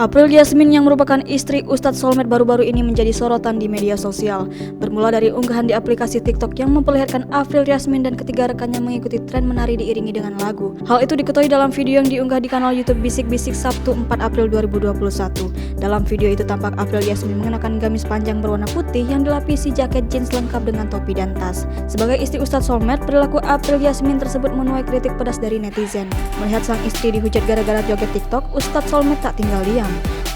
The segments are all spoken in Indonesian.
April Yasmin yang merupakan istri Ustadz Solmed baru-baru ini menjadi sorotan di media sosial. Bermula dari unggahan di aplikasi TikTok yang memperlihatkan April Yasmin dan ketiga rekannya mengikuti tren menari diiringi dengan lagu. Hal itu diketahui dalam video yang diunggah di kanal YouTube Bisik-Bisik Sabtu 4 April 2021. Dalam video itu tampak April Yasmin mengenakan gamis panjang berwarna putih yang dilapisi jaket jeans lengkap dengan topi dan tas. Sebagai istri Ustadz Solmed, perilaku April Yasmin tersebut menuai kritik pedas dari netizen. Melihat sang istri dihujat gara-gara joget TikTok, Ustadz Solmed tak tinggal diam.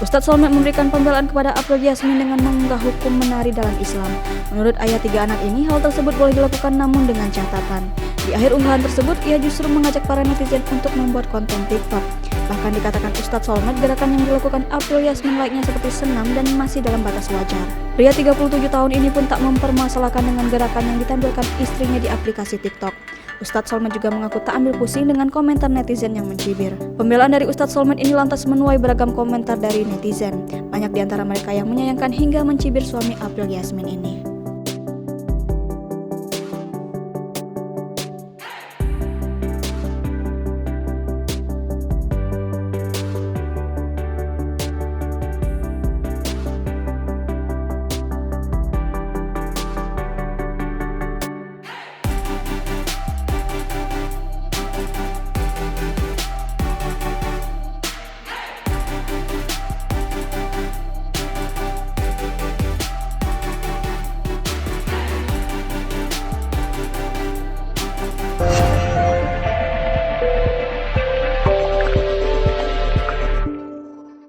Ustadz Solmed memberikan pembelaan kepada April Yasmin dengan mengunggah hukum menari dalam Islam. Menurut ayah tiga anak ini, hal tersebut boleh dilakukan namun dengan catatan. Di akhir unggahan tersebut, ia justru mengajak para netizen untuk membuat konten TikTok. Bahkan dikatakan Ustadz Solmed, gerakan yang dilakukan April Yasmin laiknya seperti senam dan masih dalam batas wajar. Pria 37 tahun ini pun tak mempermasalahkan dengan gerakan yang ditampilkan istrinya di aplikasi TikTok. Ustadz Solmed juga mengaku tak ambil pusing dengan komentar netizen yang mencibir. Pembelaan dari Ustadz Solmed ini lantas menuai beragam komentar dari netizen. Banyak di antara mereka yang menyayangkan hingga mencibir suami April Yasmin ini.